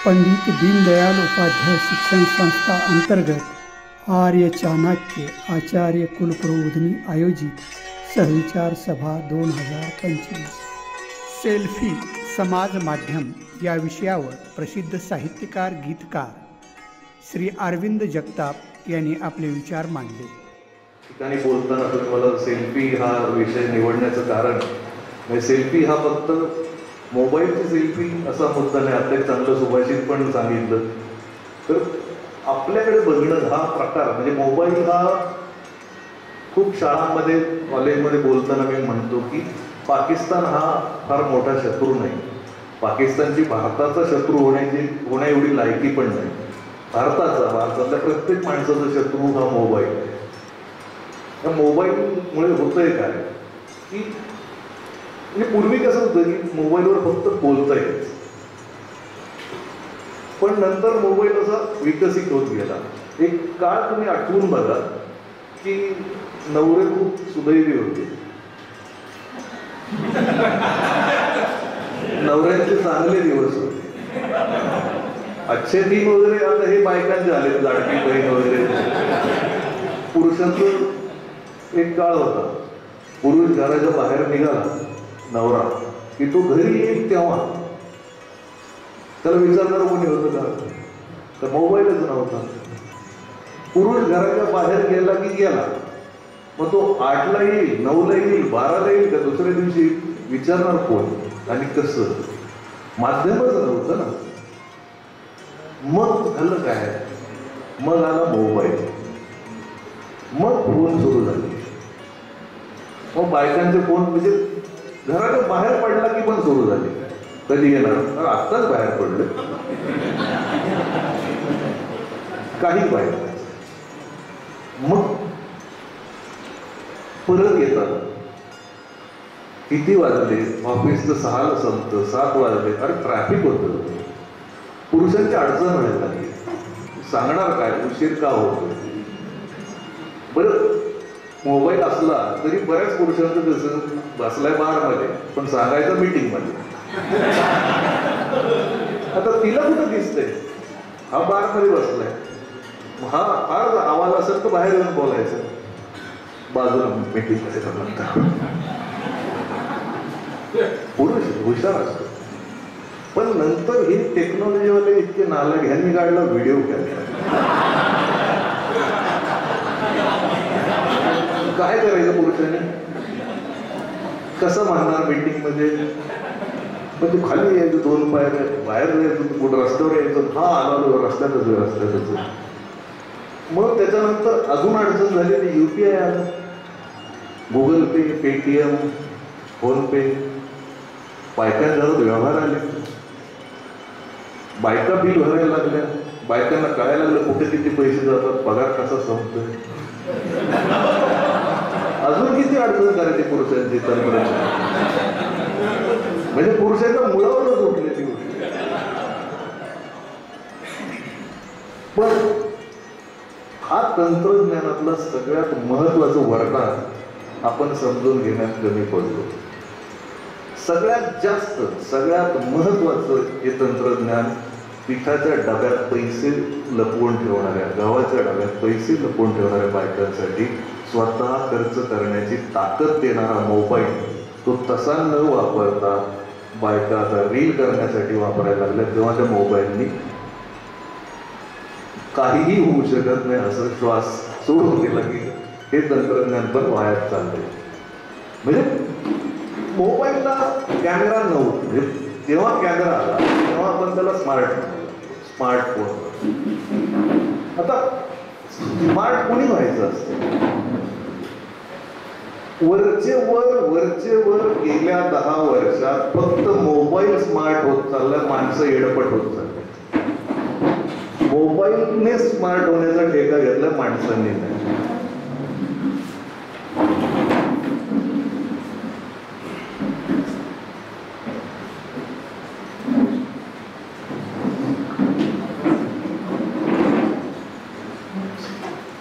पंडित दीनदयाल उपाध्याय शिक्षण संस्था अंतर्गत आर्य चाणक्य आचार्य कुलप्रबोधिनी आयोजित सहविचार सभा 2025 सेल्फी समाज माध्यम या विषयावर प्रसिद्ध साहित्यकार गीतकार श्री अरविंद जगताप यांनी आपले विचार मांडले. ठिकाणी बोलताना तुम्ही मला सेल्फी हा विषय निवडण्याचं कारण म्हणजे सेल्फी हा फक्त मोबाईलची सेल्फी असा मुद्दा नाही. आता एक चांगलं सुभाषित पण सांगितलं तर आपल्याकडे बघणं हा प्रकार म्हणजे मोबाईल हा खूप शाळांमध्ये कॉलेजमध्ये बोलताना मी म्हणतो की पाकिस्तान हा फार मोठा शत्रू नाही. पाकिस्तानची भारताचा शत्रू होण्या एवढी लायकी पण नाही. भारतातल्या प्रत्येक माणसाचा शत्रू हा मोबाईल आहे. या मोबाईलमुळे होतंय काय की म्हणजे पूर्वी कसं होतं की मोबाईलवर फक्त बोलता यायचं, पण नंतर मोबाईल असा विकसित होत गेला. एक काळ तुम्ही आठवून बघा की नवरे खूप सुदैवी होते, नवऱ्यांचे चांगले दिवस होते. अच्छे दिन वगैरे आता हे बायकांचे आले, लाडकी बहीण वगैरे. पुरुषांचं एक काळ होता, पुरुष घराच्या बाहेर निघाला नवरा की तो घरी येईल तेव्हा त्याला विचारणार कोणी होतं का, तर मोबाईलच नव्हता. पुरुष घराच्या बाहेर गेला की गेला, मग तो 8ला येईल, 9ला येईल, 12ला येईल का दुसऱ्या दिवशी विचारणार कोण आणि कसं. माध्यमच नव्हतं ना. मग झालं काय, मग आला मोबाईल, मग फोन सुरू झाले. मग बायकांचे फोन म्हणजे घराच्या बाहेर पडला की पण सुरू झाले. कधी येणार, आत्ताच बाहेर पडले काही बाहेर, मग परत येतात. किती वाजले, ऑफिसचं 6ला संपतं, 7 वाजले, अरे ट्रॅफिक होतं. पुरुषांची अडचण व्हायला लागली. सांगणार काय, उशीर का होतो. बरं मोबाईल असला तरी बऱ्याच पुरुषांचं कसं बसलाय बारमध्ये पण सांगायचं मीटिंगमध्ये. आता तिला कुठं दिसतंय, हा बारमध्ये बसलाय, हा फार आवाज असेल तर बाहेर येऊन बोलायचं, बाजूला मीटिंगमध्ये म्हणतात. पुरुष हुशार असतो, पण नंतर हे टेक्नॉलॉजीवाले इतके नालायक, ह्यांनी काढला व्हिडिओ कॅमेरा. काय करायचं पुरुषाने, कसं मानणार मीटिंग मध्ये. पण तू खाली यायचं, 2 पाय बाहेर जायचं, कुठं रस्त्यावर यायचं, हा आलो रस्त्यातच. मग त्याच्यानंतर अजून अडचण झाली की UPI आलं, गुगल पे, पेटीएम, फोन पे, बायकांजवळ व्यवहार आले. बायका बिल भरायला लागल्या, बायकांना कळायला लागलं कुठे किती पैसे जातात, पगार कसा संपतोय. अजून किती अडचण करायची पुरुषांची तंत्रज्ञान, म्हणजे पुरुषांच्या मुळावरच उठलेली गोष्ट. पण हा तंत्रज्ञानातला सगळ्यात महत्वाचं वरदान आपण समजून घेण्यात कमी पडलो. सगळ्यात महत्वाचं हे तंत्रज्ञान पिठाच्या डब्यात पैसे लपवून ठेवणाऱ्या, गावाच्या डब्यात पैसे लपवून ठेवणाऱ्या बायकांसाठी स्वतः खर्च करण्याची ताकद देणारा मोबाईल, तो तसा न वापरता बायका आता रील करण्यासाठी वापरायला लागल्या. तेव्हा त्या मोबाईलनी काहीही होऊ शकत नाही असं श्वास सोडून गेला की हे तंत्रज्ञान पण वायात चाललंय. म्हणजे मोबाईलला कॅमेरा नव्हतं, म्हणजे जेव्हा कॅमेरा आला तेव्हा आपण त्याला स्मार्टफोन. आता स्मार्ट कोणी व्हायचं असतं, वरचे वर गेल्या 10 वर्षात फक्त मोबाईल स्मार्ट होत चालला, माणसं येडपट होत चालले. मोबाईलने स्मार्ट होण्याचा ठेका घेतला, माणसांनी नाही.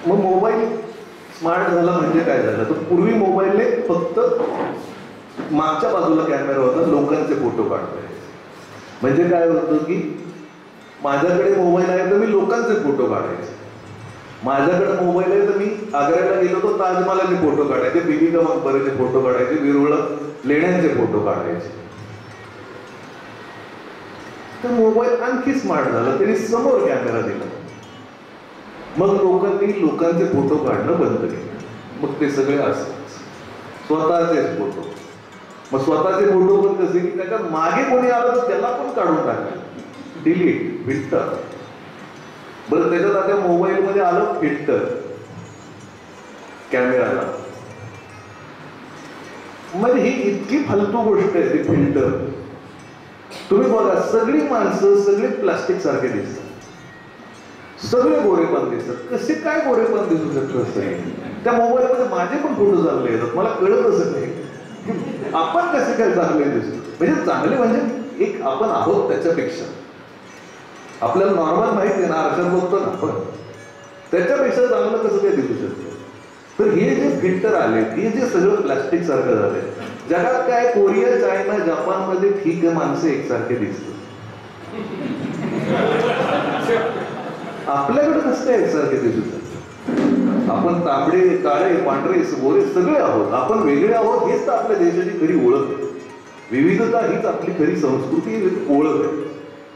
मग मोबाईल स्मार्ट झाला म्हणजे काय झालं, तर पूर्वी मोबाईलने फक्त मागच्या बाजूला कॅमेरा होता, लोकांचे फोटो काढता. म्हणजे काय होतं की माझ्याकडे मोबाईल आहे तर मी लोकांचे फोटो काढायचे. माझ्याकडे मोबाईल आहे तर मी आग्र्याला गेलो तर ताजमहालचे फोटो काढायचे, बीबी का मकबऱ्याचे फोटो काढायचे, वेरूळला लेण्यांचे फोटो काढायचे. तर मोबाईल आणखी स्मार्ट झाला, त्यांनी समोर कॅमेरा दिला. मग लोकांनी लोकांचे फोटो काढणं बंद केलं. मग ते सगळे असतात स्वतःचेच फोटो. मग स्वतःचे फोटो पण कसे की त्याच्यात मागे कोणी आलं तर त्याला पण काढून टाकलं, डिलीट, फिल्टर. बरं, त्याच्यात आता मोबाईलमध्ये आलं फिल्टर कॅमेराला. म्हणजे ही इतकी फालतू गोष्ट आहे ते फिल्टर. तुम्ही बघा, सगळी माणसं सगळे प्लास्टिक सारखे दिसतात, सगळे गोरेपण दिसतात. कसे काय गोरेपण दिसू शकतं असं? त्या मोबाईलमध्ये माझे पण फोटो चांगले येतात, मला कळतच नाही आपण कसे काय चांगले दिसतो. म्हणजे चांगले म्हणजे एक आपण आहोत त्याच्यापेक्षा, आपल्याला नॉर्मल माहिती आहे ना, आरशात बघतो ना आपण, त्याच्यापेक्षा चांगलं कसं काय दिसू शकतं? तर हे जे फिल्टर आले, हे जे सगळं प्लास्टिक सारखं झालंय. जगात काय कोरिया, चायना, जपानमध्ये ठीक आहे, माणसं एकसारखे दिसतात. आपल्याकडे कसं काय एकसारखे दिसू शकतं? आपण तांबडे, काळे, पांढरे, गोरे सगळे आहोत. आपण वेगळे आहोत, हेच तर आपल्या देशाची खरी ओळख आहे. विविधता हीच आपली खरी संस्कृती, ओळख आहे.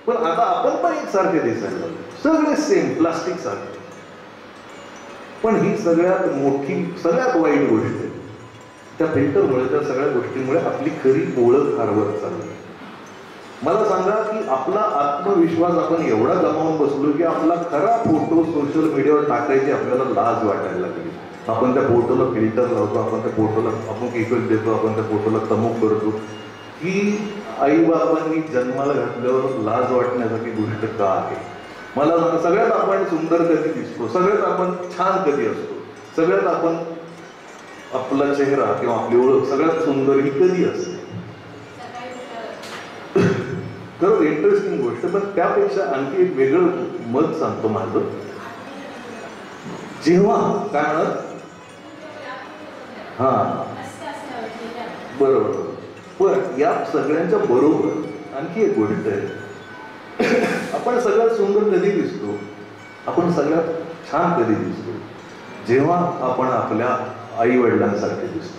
पण आता आपण पण एकसारखे दिसायला लागलो, सगळे सेम प्लास्टिक सारखे. पण ही सगळ्यात मोठी, सगळ्यात वाईट गोष्ट आहे. त्या फिल्टरमुळे, त्या सगळ्या गोष्टींमुळे आपली खरी ओळख हरवत चालली. मला सांगा की आपला आत्मविश्वास आपण एवढा गमावून बसलो की आपला खरा फोटो सोशल मीडियावर टाकायची आपल्याला लाज वाटायला लागली. आपण त्या फोटोला फिल्टर लावतो, आपण त्या फोटोला अमुक इफेक्ट देतो, आपण त्या फोटोला तमुक करतो. ही आई बाबांनी जन्माला घातल्यावर लाज वाटण्यासारखी गोष्ट का आहे? मला सांगा, सगळ्यात आपण सुंदर कधी दिसतो, सगळ्यात आपण छान कधी असतो, सगळ्यात आपण आपला चेहरा किंवा आपली ओळख सगळ्यात सुंदर ही कधी असते? खरं इंटरेस्टिंग गोष्ट. पण त्यापेक्षा आणखी एक वेगळं मत सांगतो माझं. जेव्हा काय म्हणत, हा बरोबर, पण या सगळ्यांच्या बरोबर आणखी एक गोष्ट आहे. आपण सगळ्यात सुंदर कधी दिसतो, आपण सगळ्यात छान कधी दिसतो? जेव्हा आपण आपल्या आई वडिलांसारखे दिसतो.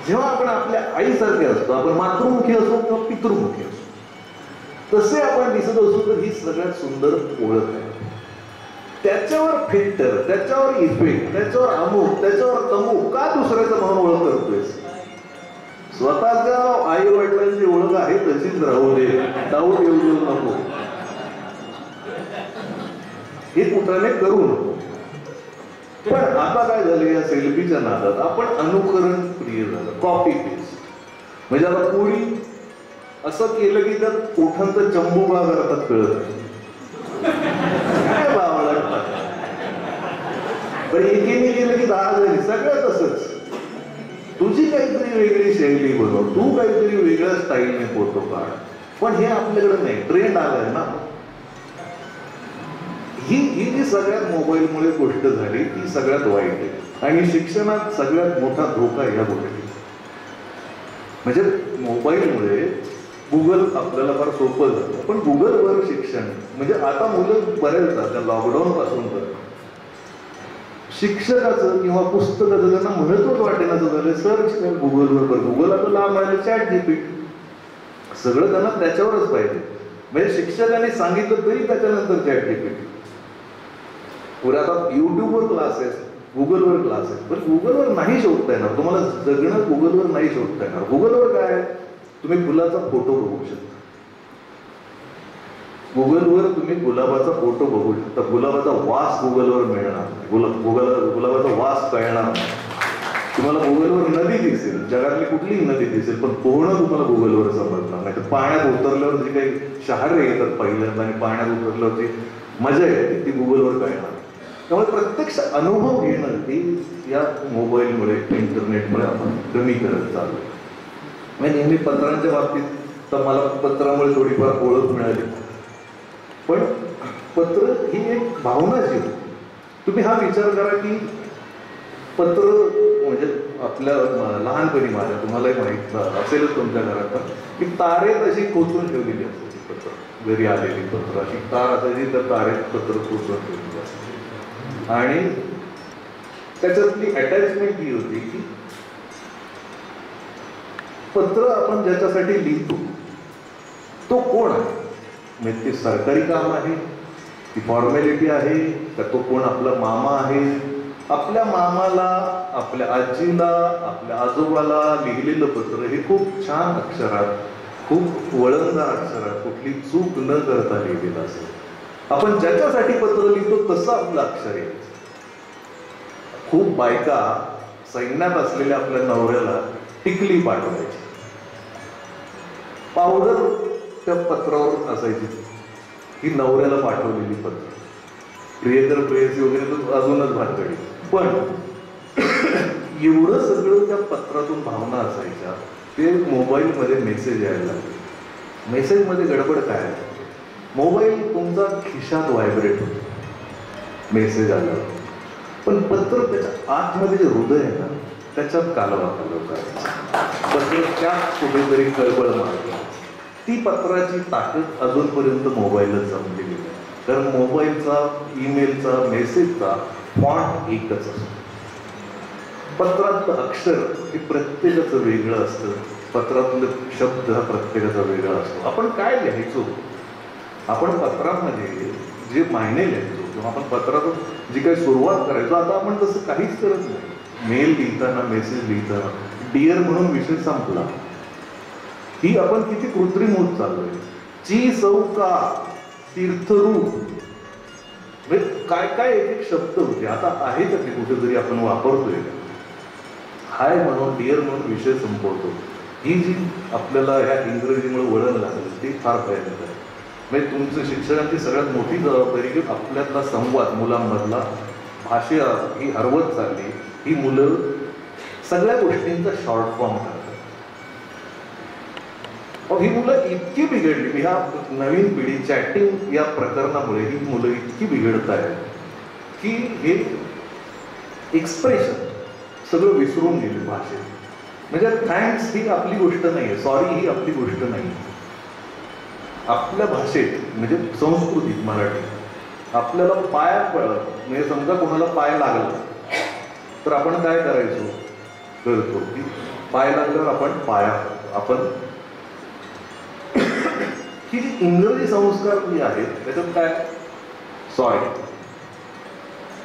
जेव्हा आपण आपल्या आईसारखे असतो, आपण मातृमुखी असो किंवा पितृमुखी असो, तसे आपण दिसत असू तर ही सगळ्यात सुंदर ओळख आहे. त्याच्यावर फिल्टर, त्याच्यावर इफेक्ट, त्याच्यावर अमुक, त्याच्यावर तमुक का दुसऱ्याचं म्हणून ओळख करतोयस? स्वतःच्या आई वडिलांची ओळख आहे तशीच राहू दे, डाऊट येऊ देऊ नको, हे कुठल्याने करू नको. पण आता काय झालं, या सेल्फीच्या नादात आपण अनुकरण प्रिय झालं, कॉपी पेस्ट. म्हणजे आता कोणी असं केलं की त्यात ओठांचा चंबुबा करतात, कळत काय बावळा. पण एकीने केलं की 10 झाली, सगळं तसंच. तुझी काहीतरी वेगळी शैली बनव, तू काहीतरी वेगळ्या स्टाईलने फोटो काढ. पण हे आपल्याकडे नाही, ट्रेंड आलाय ना. ही जी सगळ्यात मोबाईलमुळे गोष्ट झाली ती सगळ्यात वाईट आहे. आणि शिक्षणात सगळ्यात मोठा धोका या गोष्टी. म्हणजे मोबाईलमुळे गुगल आपल्याला फार सोपं झालं, पण गुगलवर शिक्षण म्हणजे आता मुलं बऱ्याचदा त्या लॉकडाऊन पासून तर शिक्षकाचं किंवा पुस्तकाचं त्यांना महत्वच वाटेनाचं झालं. सर्च कर गुगलवर, गुगल आता लांब आहे, चॅट जीपीटी, सगळं त्यांना त्याच्यावरच पाहिजे. म्हणजे शिक्षकाने सांगितलं तरी त्याच्यानंतर चॅट जीपीटी. पुढे आता युट्यूबवर क्लासेस, गुगलवर क्लासेस. पण गुगलवर नाही शोधता येणार तुम्हाला, जगणं गुगलवर नाही शोधता येणार. गुगलवर काय आहे, तुम्ही फुलाचा फोटो बघू शकता. गुगलवर तुम्ही गुलाबाचा फोटो बघू शकता. गुलाबाचा वास गुगलवर मिळणार, गुलाबाचा वास कळणार नाही तुम्हाला. गुगलवर नदी दिसेल, जगातली कुठलीही नदी दिसेल, पण पोहणं तुम्हाला गुगलवर समजणार नाही. तर पाण्यात उतरल्यावर जी काही शहारे येतात पहिल्यांदा आणि पाण्यात उतरल्यावर जी मजा येते ती गुगलवर कळणार. त्यामुळे प्रत्यक्ष अनुभव घेणं हे या मोबाईलमुळे, इंटरनेटमुळे आपण कमी करत चाललो. म्हणजे नेहमी पत्रांच्या बाबतीत तर मला पत्रामुळे थोडीफार ओळख मिळाली. पण पत्र ही एक भावना जी, तुम्ही हा विचार करा की पत्र म्हणजे आपल्या लहानपणी माझ्या तुम्हालाही माहीत असेलच तुमच्या घरात पण, की तारेत अशी कोचून ठेवलेली असायची पत्र, घरी आलेली पत्र अशी तार असायची, तर तारेत पत्र कोचून ठेवलेली असायची. आणि त्याच्यातली अटॅचमेंट ही होती की पत्र आपण ज्याच्यासाठी लिहितो तो कोण आहे, म्हणजे ते सरकारी काम आहे, ती फॉर्मॅलिटी आहे का, तो कोण आपला मामा आहे. आपल्या मामाला, आपल्या आजीला, आपल्या आजोबाला लिहिलेलं पत्र हे खूप छान अक्षरात, खूप वळणदार अक्षरात, कुठली चूक न करता लिहिलेलं असेल. आपण ज्याच्यासाठी पत्र लिहितो तसं आपलं अक्षर आहे. खूप बायका सैन्यात असलेल्या आपल्या नवऱ्याला टिकली पाठवायची, पावडर त्या पत्रावर असायची, ही नवऱ्याला पाठवलेली पत्र. प्रियकर प्रेयसी वगैरे तर अजूनच भानगडी. पण एवढं सगळं त्या पत्रातून भावना असायच्या. ते मोबाईलमध्ये मेसेज यायला लागले. मेसेजमध्ये गडबड काय आहे, मोबाईल तुमचा खिशात व्हायब्रेट होतो मेसेज आल्यावर, पण पत्र त्याच्या आतमध्ये जे हृदय आहे ना त्याच्यात कालवा करायचा. पत्र त्यात कुठेतरी कळबळ मारतो. ती पत्राची ताकद अजूनपर्यंत मोबाईलच जमलेली नाही. कारण मोबाईलचा, ईमेलचा, मेसेजचा फॉन्ट एकच असतो. पत्रातलं अक्षर हे प्रत्येकाचं वेगळं असतं. पत्रातलं शब्द हा प्रत्येकाचा वेगळा असतो. आपण काय लिहायचो, आपण पत्रामध्ये जे मायने लिहायचो किंवा आपण पत्रातून जी काही सुरुवात करायचो, आता आपण तसं काहीच करत नाही. मेल लिहिताना, मेसेज लिहिताना डिअर म्हणून विषय संपला. ही आपण किती कृत्रिम होत चाललोय. ची चौका, तीर्थरूप, काय काय एक एक शब्द होते, आता आहे का ते कुठेतरी आपण वापरतोय. हाय म्हणून, डिअर म्हणून विषय संपवतो. ही जी आपल्याला ह्या इंग्रजीमुळे वळण लागलं ते फार भयानक आहे. म्हणजे तुमचं शिक्षकांची सगळ्यात मोठी जबाबदारी की आपल्यातला संवाद, मुलांमधला भाषा ही हरवत चालली. ही मुलं सगळ्या गोष्टींचा शॉर्ट फॉर्म करतात. ही मुलं इतकी बिघडली, ह्या नवीन पिढी चॅटिंग या प्रकरणामुळे ही मुलं इतकी बिघडत आहेत की हे एक्सप्रेशन सगळं विसरून गेले भाषेत. म्हणजे थँक्स ही आपली गोष्ट नाही आहे, सॉरी ही आपली गोष्ट नाही. आपल्या भाषेत म्हणजे संस्कृतीत मराठीत आपल्याला पाया पडत, म्हणजे समजा कोणाला पाय लागला तर आपण काय करतो की पाय लागल्यावर आपण पाया पडतो. आपण ही जी इंग्रजी संस्कार जी आहेत त्याच्यात काय, सॉरी,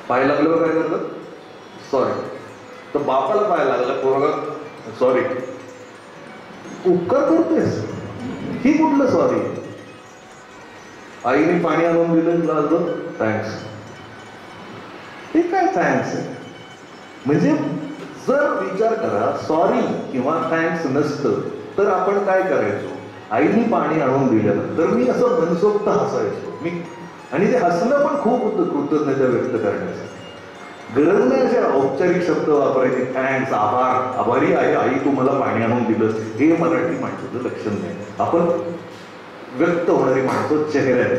पाय लागल्यावर काय करतात, सॉरी. तर बापाला पाय लागला, पोरगा सॉरी, उपकार करतोयस, ही कुठलं सॉरी. आईने पाणी आणून दिलं ग्लासभर, थँक्स. हे काय थँक्स आहे. म्हणजे जर विचार करा, सॉरी किंवा थँक्स नसतं तर आपण काय करायचो. आईने पाणी आणून दिल्यानंतर मी असं मनसोक्त हसायचो मी, आणि ते हसणं पण खूप होतं कृतज्ञता व्यक्त करण्यासाठी. गरज नाही असे औपचारिक शब्द वापरायचे, थँक्स, आभार, आभारी आहे आई तू मला पाणी आणून दिलंस. हे मराठी माणसाचं लक्षण नाही. आपण व्यक्त होणारी माणसं चेहऱ्याने,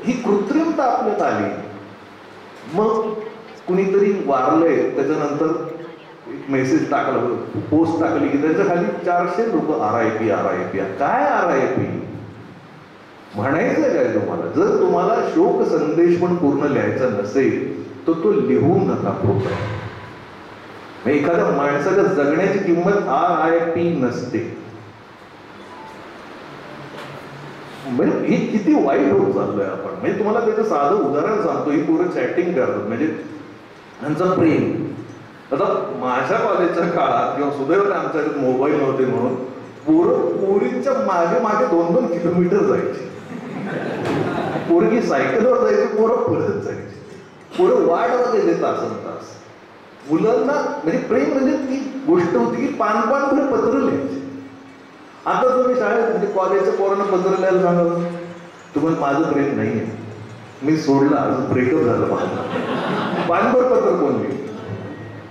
ही कृत्रिमता आपल्यात आली. मग कुणीतरी वारलंय त्याच्यानंतर मेसेज टाकला, पोस्ट टाकली की त्याच्या खाली 400 लोक RIP RIP. काय RIP म्हणायचं काय तुम्हाला. जर तुम्हाला शोक संदेश पण पूर्ण लिहायचा नसेल तर तो लिहू नका. एखाद्या माणसाच्या जगण्याची किंमत RIP नसते. म्हणजे हे किती वाईट होत चाललोय आपण. म्हणजे तुम्हाला त्याचं साधं उदाहरण सांगतो. ही पोरं चॅटिंग करतात, म्हणजे त्यांचं प्रेम. आता माझ्या कॉलेजच्या काळात किंवा सुदैवाने आमच्याकडे मोबाईल नव्हते म्हणून पोरं पोरींच्या मागे मागे 2-2 किलोमीटर जायचे. पोरगी सायकलवर जायची, पोरं पळत जायची, पोरं वाट बघायचे तास. मुलांना म्हणजे प्रेम म्हणजे ती गोष्ट होती की पान-पान पत्र लिहायचे. आता तुम्ही शाळेत म्हणजे कॉलेजच्या पोरांना पत्र लिहायला सांगावं, तुम्हाला माझं प्रेम नाही आहे, मी सोडला, अजून ब्रेकअप झालं माझं, पानभर पत्र कोण लिहिलं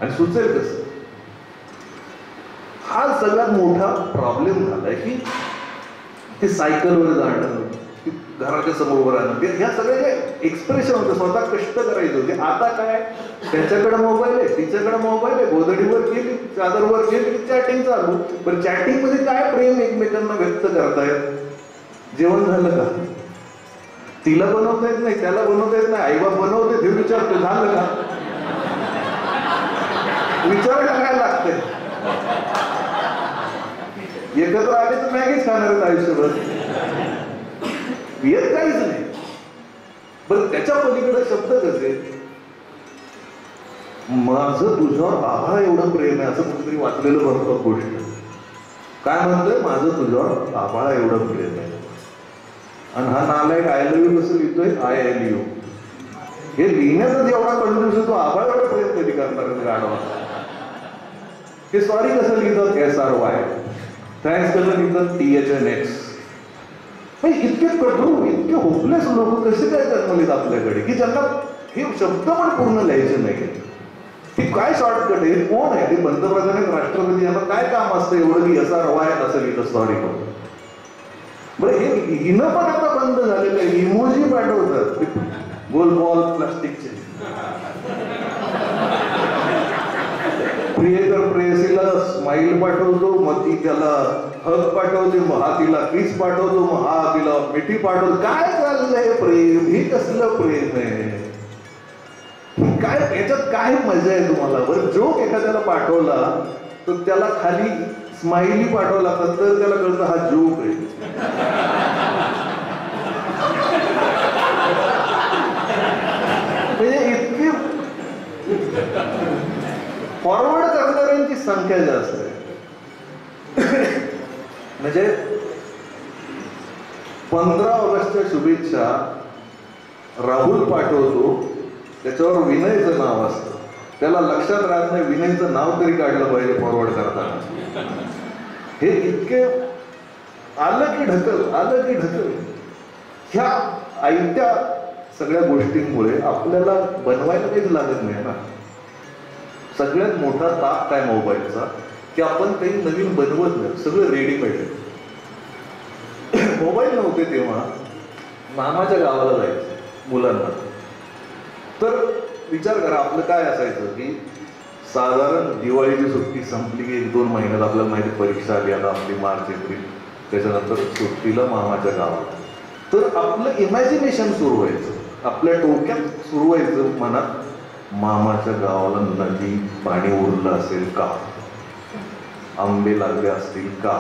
आणि सुचेल कसं. हा सगळ्यात मोठा प्रॉब्लेम झालाय की ते सायकलवर जाणं, घराच्या समोर उभं राहणं, ते ह्या सगळ्या जे एक्सप्रेशन होतं, स्वतः कष्ट करायचे होते. आता काय, त्याच्याकडे मोबाईल आहे, तिच्याकडे मोबाईल आहे, गोधडीवर गेली, चादरवर गेली, चॅटिंग चालू. पण चॅटिंग मध्ये काय प्रेम एकमेकांना व्यक्त करतायत? जेवण झालं का? तिला बनवता येत नाही, त्याला बनवता येत नाही, आईबाप बनवते, ते विचारतो झालं का? विचारायला काय लागते? एकत्र आले तर मॅगीच खाणार आहेत आयुष्यभर, येत काहीच नाही. बरं, त्याच्या पलीकडे शब्द कसे, माझं तुझ्यावर आभाळ एवढं प्रेम आहे, असं कुठेतरी वाचलेलं बरोबर गोष्ट. काय म्हणतोय? माझं तुझ्यावर आभाळ एवढं प्रेम आहे. आणि हा नालायक आय लव्ह यू कसं लिहितोय? I L U. हे लिहिण्यातच एवढा कंट्रोल, तो आभाळ एवढं प्रेम कधी करणार गाडवा? हे सॉरी कसं लिहितात? SRY. थँक्स कसं लिहितात? THNX. इतके कठोर, इतके होपलेस लोक कसे काय जन्मलेत आपल्याकडे, की ज्यांना हे शब्द पण पूर्ण लिहायचे नाही. हे काय शॉर्टकट आहे? कोण आहे ते? पंतप्रधान आहेत, राष्ट्रपती, यांना काय काम असतं एवढं की SRY असं लिहितं सॉरी पण? बरं, हे हिनं पण आता बंद झालेलं आहे. इमोजी पाठवतात, गोल बॉल प्लास्टिकचे. प्रियकर प्रेयसीला स्माईल पाठवतो, मग ती त्याला हग पाठवते, मग हा तिला किस पाठवतो, मग हा तिला मिठी पाठवतो. काय चाललंय प्रेम? हे कसलं प्रेम आहे? काय याच्यात काय मजा आहे तुम्हाला? बरं, जोक एखाद्याला पाठवला तर त्याला खाली स्माइली पाठवावं लागतात, तर त्याला कळतं हा जोक आहे. म्हणजे इतकी फॉरवर्ड करणाऱ्यांची संख्या जास्त आहे. म्हणजे 15 ऑगस्टच्या शुभेच्छा राहुल पाठवतो, त्याच्यावर विनयचं नाव असतं, त्याला लक्षात राहत नाही विनयचं नाव तरी काढलं पाहिजे फॉरवर्ड करताना. हे इतके आलं की ढकल, आलं की ढकल. ह्या आयत्या सगळ्या गोष्टींमुळे आपल्याला बनवायला काहीच लागत नाही ना. सगळ्यात मोठा ताप काय मोबाईलचा, की आपण काही नवीन बनवत नाही, सगळं रेडीमेड आहे. मोबाईल नव्हते तेव्हा मामाच्या गावाला जायचं मुलांना, तर विचार करा आपलं काय असायचं की साधारण दिवाळीची सुट्टी संपली की 1-2 महिन्यात आपल्याला माहिती परीक्षा आली, आता आपली मार्च एप्रिल, त्याच्यानंतर सुट्टीला मामाच्या गावाला. तर आपलं इमॅजिनेशन सुरू व्हायचं, आपल्या डोक्यात सुरू व्हायचं मनात, मामाच्या गावाला नदी पाणी उरलं असेल का, आंबे लागले असतील का,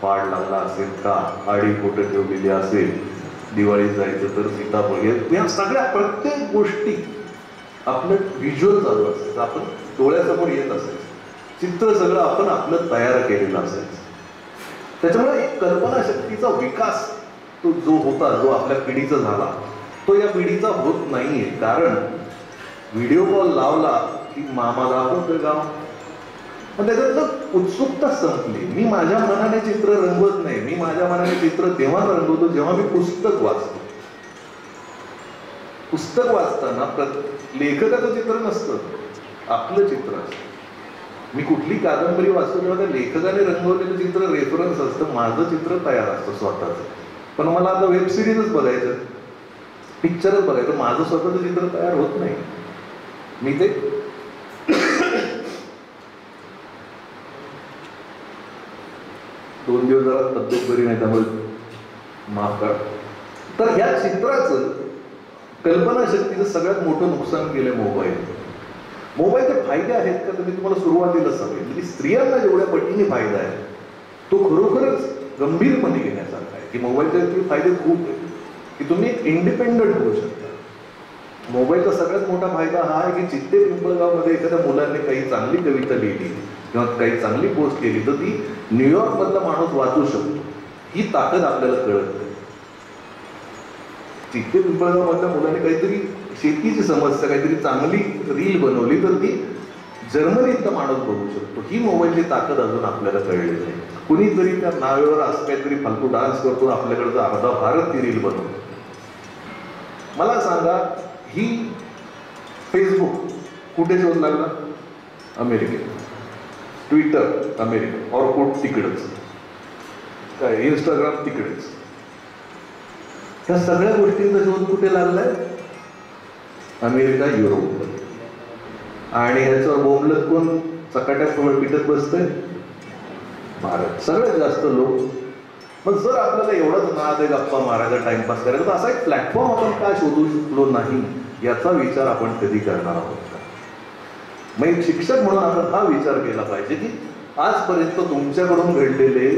पाड लागला असेल का, आडी कुठं ठेवलेली असेल, दिवाळीत जायचं तर सीताफळ, या सगळ्या प्रत्येक गोष्टी आपलं व्हिज्युअल चालू असायचं, आपण डोळ्यासमोर येत असायचं, चित्र सगळं आपण आपलं तयार केलेलं असायचं. त्याच्यामुळे एक कल्पनाशक्तीचा विकास तो जो होता, जो आपल्या पिढीचा झाला, तो या पिढीचा होत नाहीये. कारण व्हिडिओ कॉल लावला की मामा दाखवतोय गाव, पण त्याच्यातलं उत्सुकता संपली. मी माझ्या मनाने चित्र रंगवत नाही, मी माझ्या मनाने चित्र तेव्हा रंगवतो जेव्हा मी पुस्तक वाचतो. पुस्तक वाचताना लेखकाचं चित्र नसतं, आपलं चित्र असतं. मी कुठली कादंबरी वाचतो तेव्हा त्या लेखकाने रंगवलेलं चित्र रेफरन्स असतं, माझं चित्र तयार असतं स्वतःचं. पण मला आता वेब सिरीजच बघायचं, पिक्चरच बघायचं, माझं स्वतःचं चित्र तयार होत नाही. मी ते 2 दिवस जरा तब्येत बरी नाही त्यामुळे माफ करा. तर ह्या चित्राचं कल्पनाशक्तीचं सगळ्यात मोठं नुकसान केलं मोबाईल. मोबाईलचे फायदे आहेत का तर मी तुम्हाला सुरुवातीला सांगेन की स्त्रियांना जेवढ्या पटीने फायदा आहे तो खरोखरच गंभीरपणे घेण्यासारखा आहे. की मोबाईलचे फायदे खूप आहेत की तुम्ही इंडिपेंडंट होऊ शकता. मोबाईलचा सगळ्यात मोठा फायदा हा आहे की चित्ते पिंपळगावमध्ये एखाद्या मुलांनी काही चांगली कविता लिहिली किंवा काही चांगली पोस्ट केली तर ती न्यूयॉर्क मधला माणूस वाचू शकतो. ही ताकद आपल्याला कळत नाही. चित्ते पिंपळगाव मधल्या मुलांनी काहीतरी शेतीची समस्या, काहीतरी चांगली रील बनवली तर ती जर्मनीतला माणूस बघू शकतो. ही मोबाईलची ताकद अजून आपल्याला कळली नाही. कुणीतरी त्या नावेवर असं काहीतरी फालतू डान्स करतो, आपल्याकडचा अर्धा भारत ती रील बनवतो. मला सांगा, ही फेसबुक कुठे शोध लागला? अमेरिकेत. ट्विटर अमेरिका, ऑरकुट तिकडेच, काय इंस्टाग्राम तिकडेच. ह्या सगळ्या गोष्टींचा शोध कुठे लागलाय? America, Europe. आणि ह्याच्यावर बोंबलत कोण चकाट्यात पिटत बसतंय? भारत. सगळ्यात जास्त लोक. मग जर आपल्याला एवढाच नाद आहे गप्पा मारायचा, टाइमपास करायचा, तर असा एक प्लॅटफॉर्म आपण का शोधू शकलो नाही याचा विचार आपण कधी करणार आहोत का? मग एक शिक्षक म्हणून आपण हा विचार केला पाहिजे की आजपर्यंत तुमच्याकडून घडलेले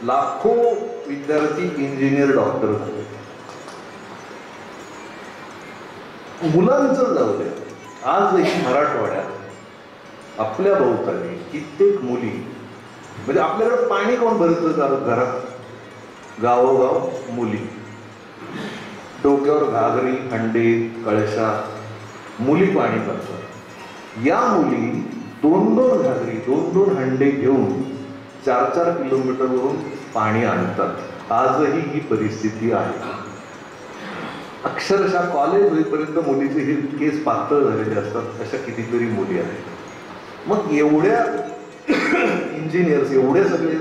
लाखो विद्यार्थी इंजिनियर, डॉक्टर झाले. मुलांचं जाऊ द्या, आजही मराठवाड्यात आपल्या भोवताली कित्येक मुली, म्हणजे आपल्याकडे पाणी कोण भरतं घरात? गावोगाव मुली. डोक्यावर घागरी, हंडे, कळशा, मुली पाणी भरतात. या मुली 2-2 घागरी, 2-2 हंडे घेऊन 4-4 किलोमीटरवरून पाणी आणतात. आजही ही परिस्थिती आहे. अक्षरशः कॉलेज होईपर्यंत मुलीचे हे केस पातळ झालेले असतात, अशा कितीतरी मुली आहेत. मग एवढ्या इंजिनियर्स, एवढे सगळे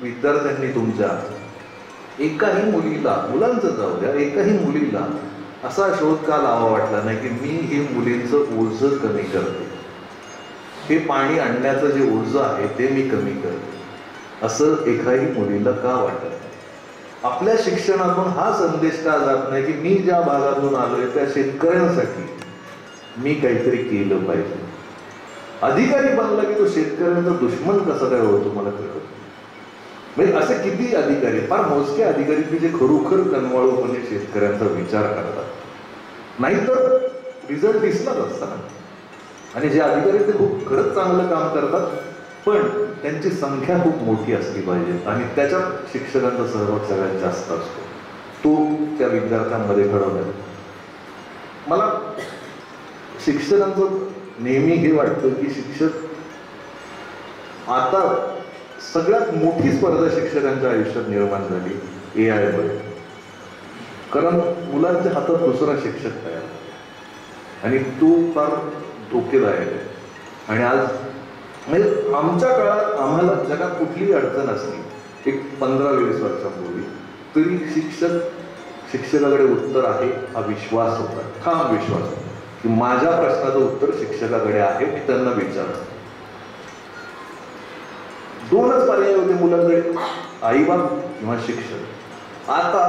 विद्यार्थ्यांनी तुमच्या एकाही मुलीला, मुलांचं जाऊ द्या, एकाही मुलीला असा शोध का लावा वाटला नाही की मी हे मुलींचं ओझं कमी करते, हे पाणी आणण्याचं जे ओझं आहे ते मी कमी करते, असं एकाही मुलीला का वाटत नाही? आपल्या शिक्षणातून हा संदेश का जात नाही की मी ज्या भागातून आलोय त्या शेतकऱ्यांसाठी मी काहीतरी केलं पाहिजे? अधिकारी बनला की तो शेतकऱ्यांचा दुश्मन कसा काय होतो मला कळत. म्हणजे असे किती अधिकारी, फार मोजके अधिकारी की जे खरोखर कनवाळूपणे शेतकऱ्यांचा विचार करतात, नाहीतर रिझल्ट दिसलाच असता. आणि जे अधिकारी ते खूप खरंच चांगलं काम करतात, पण त्यांची संख्या खूप मोठी असली पाहिजे आणि त्याच्यात शिक्षकांचा सहभाग सगळ्यात जास्त असतो. तो त्या विद्यार्थ्यांमध्ये घडवला. मला शिक्षकांचं नेहमी हे वाटतं की शिक्षक, आता सगळ्यात मोठी स्पर्धा शिक्षकांच्या आयुष्यात निर्माण झाली AI मध्ये. कारण मुलांच्या हातात दुसरा शिक्षक तयार आणि तो फार धोकेदायक आहे. आणि आज म्हणजे आमच्या काळात आम्हाला जगात कुठलीही अडचण असली, एक 15-20 वर्षांपूर्वी, तरी शिक्षकाकडे उत्तर आहे हा विश्वास होता, ठाम विश्वास होता की माझ्या प्रश्नाचं उत्तर शिक्षकाकडे आहे, मी त्यांना विचारतो. 2च पर्याय होते मुलांकडे, आईबाप किंवा शिक्षक. आता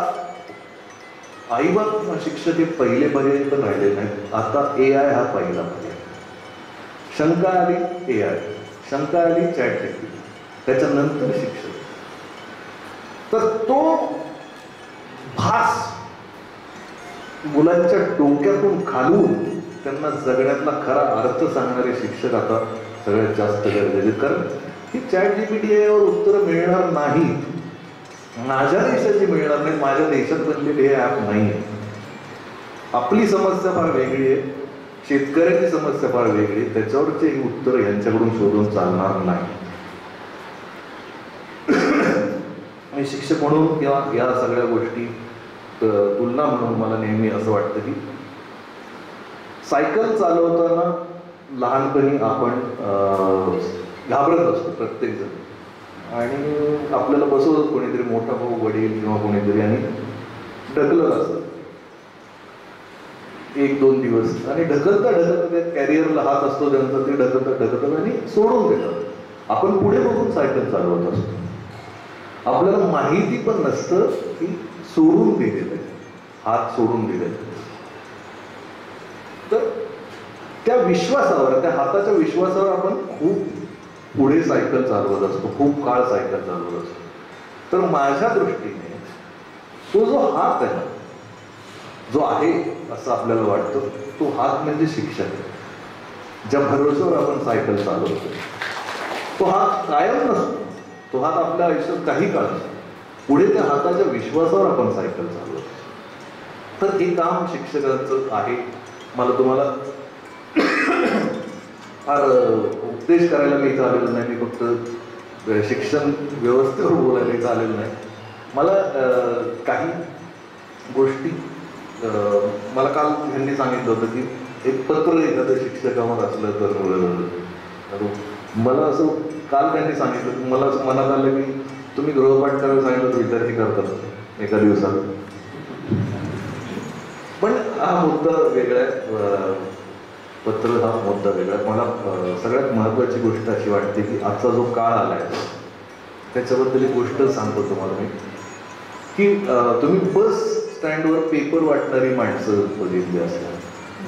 आईबाप किंवा शिक्षक हे पहिले पर्याय पण राहिले नाहीत. आता AI हा पहिला पर्याय. शंका आली AI, शंका आली ChatGPT, त्याच्यानंतर शिक्षक. तर तो भास मुलांच्या डोक्यातून घालून त्यांना जगण्यातला खरा अर्थ सांगणारे शिक्षक आता सगळ्यात जास्त गरजेचे. कारण ही ChatGPT वर उत्तरं मिळणार नाही, माझ्या देशाची मिळणार नाही, माझ्या देशात बनलेले हे ॲप नाही आहे. आपली समस्या फार वेगळी आहे, शेतकऱ्याची समस्या फार वेगळी आहे, त्याच्यावरचे ही उत्तर यांच्याकडून शोधून चालणार नाही. आणि शिक्षक म्हणून किंवा या सगळ्या गोष्टी तुलना म्हणून मला नेहमी असं वाटतं की सायकल चालवताना लहानपणी आपण घाबरत असतो प्रत्येकजण, आणि आपल्याला बसवत कोणीतरी, मोठा भाऊ, वडील किंवा कोणीतरी, आणि ढकलत असतं 1-2 दिवस, आणि ढकलता ढकलता कॅरियरला हात असतो त्यांचा, ते ढकलतात आणि सोडून देतात. आपण पुढे बघून सायकल चालवत असतो, आपल्याला माहिती पण नसतं की सोडून दिलेलं आहे, हात सोडून दिलेला. तर त्या विश्वासावर, त्या हाताच्या विश्वासावर आपण खूप पुढे सायकल चालवत असतो, खूप काळ सायकल चालवत असतो. तर माझ्या दृष्टीने तो जो हात आहे, जो आहे असं आपल्याला वाटतं, तो हात म्हणजे शिक्षक आहे, ज्या भरोश्यावर आपण सायकल चालवतो. तो हात कायम नसतो, तो हात आपल्या आयुष्यात काही काळ असतो, पुढे त्या हाताच्या विश्वासावर आपण सायकल चालवतो. तर हे काम शिक्षकांचं आहे. मला तुम्हाला फार उपदेश करायला मी इथं आलेलो नाही, मी फक्त शिक्षण व्यवस्थेवर बोलायला इथं आलेलो नाही. मला काही गोष्टी, मला काल ह्यांनी सांगितलं होतं की एक पत्र एखादं शिक्षकावर असलं तर मला असं काल त्यांनी सांगितलं की मला असं मनात आलं की तुम्ही गृहपाठ करायला सांगितलं तर विद्यार्थी करतात एका दिवसात. हा मुद्दा वेगळा आहे. पत्र हा मुद्दा वेगळा आहे. मला सगळ्यात महत्त्वाची गोष्ट अशी वाटते की आजचा जो काळ आला आहे त्याच्याबद्दल एक गोष्ट सांगतो तुम्हाला मी, की तुम्ही बस स्टँडवर पेपर वाटणारी माणसं बघितली असतात,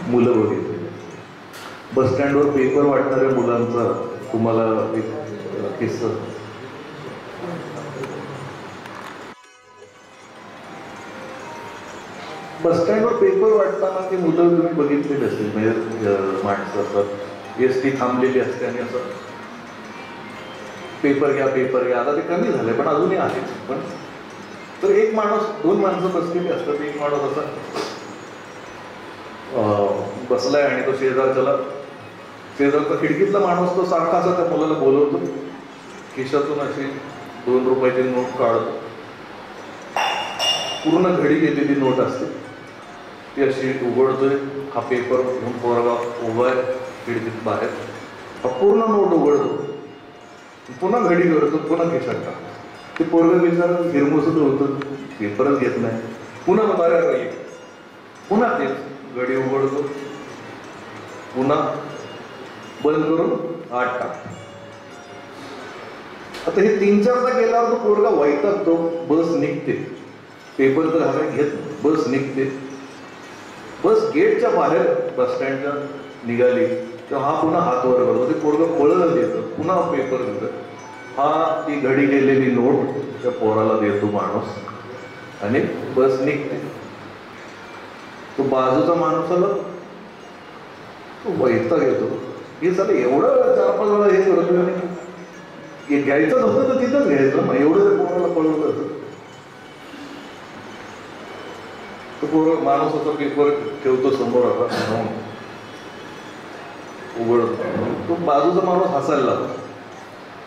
मुलं बघितली. बस स्टँडवर पेपर वाटणाऱ्या मुलांचा तुम्हाला एक किस्सा. बस स्टँडवर पेपर वाटताना ती मुलं तुम्ही बघितलेली असेल, म्हणजे माणसं असतात, एसटी थांबलेली असते आणि असं पेपर घ्या पेपर घ्या. आता ते कमी झालंय पण अजूनही आहेच. पण तर एक माणूस, दोन माणसं बसलेली असतात, एक माणूस असा बसलाय आणि तो शेजारचा खिडकीतला माणूस तो सारखा असा त्या मुलाला बोलवतो, खिशातून अशी 2 रुपयाची नोट काढतो, पूर्ण घडी गेलेली नोट असते ती अशी उघडतोय. हा पेपर घेऊन पोरगा उभा आहे खिडकीत बाहेर, हा पूर्ण नोट उघडतो, पुन्हा घडी करतो, पुन्हा खिशात टाकतो. ते पोरगं बिचारं हिरमुसत होतं, पेपरच घेत नाही. पुन्हा बाहेर पुन्हा तेच घडी उघडतो, पुन्हा बंद करून आत टाकतो. आता हे 3-4दा गेल्यावर तो पोरगा वैतागतो. बस निघते, पेपर तर हातात घेत नाही, बस निघते. बस गेटच्या बाहेर बस स्टँडच्या निघाली तेव्हा हा पुन्हा हात वर करतो. ते पोरगं पळत येतं, पुन्हा पेपर घेतं. हा ती घडी गेलेली नोट त्या पोराला देतो माणूस आणि बस निघते. तो बाजूचा माणूस आला, तो वैताग येतो, हे चालू एवढं 4-5 वेळा हे करतो आणि घ्यायचंच होतं तर तिथंच घ्यायचं, मग एवढं ते पोराला पळवलं होतं. तो पोरं माणूस असा पेपर ठेवतो समोर, आता उघडतो. तो बाजूचा माणूस हसायला लागतो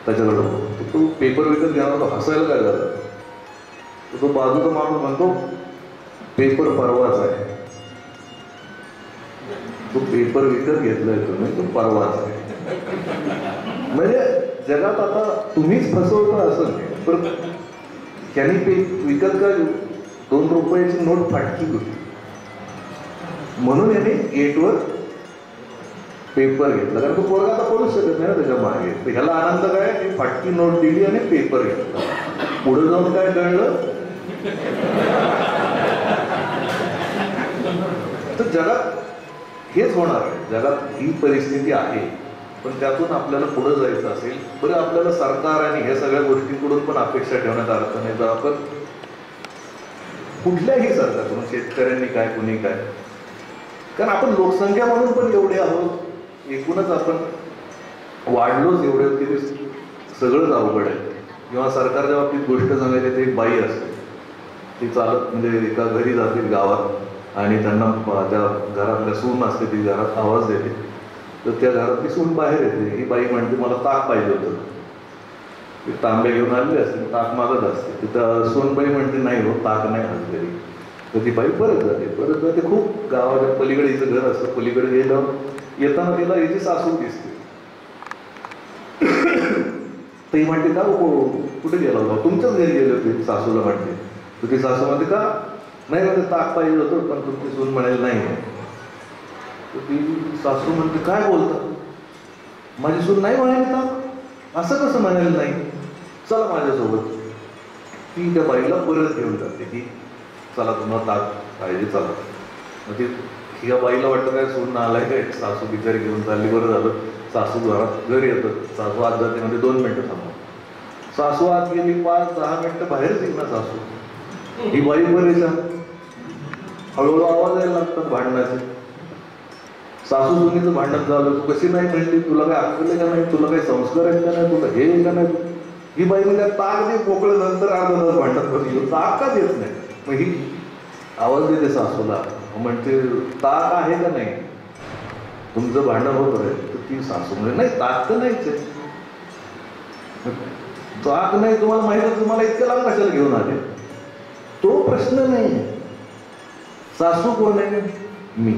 त्याच्याकडं. तो पेपर विकत घेणार, तो हसायला काय झालं. तो बाजूचा माणूस म्हणतो पेपर परवाच आहे. तो पेपर विकत घेतलाय तुम्ही, तो परवाच आहे. म्हणजे जगात आता तुम्हीच फसवता असं, पण त्यांनी विकत काय 2 रुपयाची नोट फाटकी होती म्हणून याने गेटवर पेपर घेतला. कारण तो पोरगा आता पडूच शकत नाही ना त्याच्या मागे. तर ह्याला आनंद काय, फाटकी नोट दिली आणि पेपर घेतला. पुढे जाऊन काय कळलं, तर जगात हेच होणार आहे. जगात ही परिस्थिती आहे. पण त्यातून आपल्याला पुढे जायचं असेल, बरं आपल्याला सरकार आणि ह्या सगळ्या गोष्टींकडून पण अपेक्षा ठेवण्यात अर्थ नाही. तर आपण कुठल्याही सरकारकडून, शेतकऱ्यांनी काय, कुणी काय, कारण आपण लोकसंख्या म्हणून पण एवढे आहोत, एकूणच आपण वाढलोच एवढे की ते सगळंच अवघड आहे. किंवा सरकारच्या बाबतीत गोष्ट सांगायची तर एक बाई असते, ती चालत म्हणजे एका घरी जातील गावात आणि त्यांना त्या घरातल्या सून असते, ती घरात आवाज देते, तर त्या घरातली सून बाहेर येते. ही बाई म्हणते मला ताक पाहिजे होतं. ती तांबे घेऊन आलेली असते, ताक मागत असते. तिथं सोनबाई म्हणते नाही हो, ताक नाही आज घरी. तर ती बाई परत जाते. खूप गावाच्या पलीकडे हिचं घर असतं. पलीकडे गेलं येताना तिला हिची सासू दिसते. तर ही म्हणते का कुठे गेला होता, तुमच्याच घरी गेले होते, सासूला म्हणते. तर ती सासू म्हणते का नाही म्हणते ताक पाहिजे होतं, पण तुमची सून म्हणाल नाही. तर ती सासू म्हणते काय बोलता, माझी सून नाही म्हणाली ताक, असं कसं म्हणायला नाही, चला माझ्यासोबत. ती त्या बाईला परत घेऊन जाते की चला तुम्हाला ताक पाहिजे, चला. मग ती ह्या बाईला वाटतं काय सून आलाय काय, सासू बिचारी घेऊन चालली, बरं झालं. सासू घरी येतं, सासू आत जाते म्हणजे 2 मिनिटं थांबा. सासू आत गेली 5-10 मिनिटं बाहेरच येईल ना सासू. ही बाई परेशान, हळूहळू आवाज यायला लागतात भांडणाचे. सासू सुनीचं भांडण झालं, तू कशी नाही म्हणली, तुला काय अक्कल आहे का नाही, तुला काही संस्कार आहेत का नाही, तुला हे आहे का नाही. ही बाई म्हणजे ताक दे मोकळं, नंतर अर्धा तास भांडण बसली, ताक का देत नाही. मग ही आवाज देते सासूला, म्हणते ताक आहे का नाही, तुमचं भांडण होत आहे. तर ती सासू म्हणजे नाही ताक तर नाहीच आहे. ताक नाही तुम्हाला माहित आहे, तुम्हाला इतक्या लांब कशाला घेऊन आले, तो प्रश्न नाही. सासू कोण आहे, मी.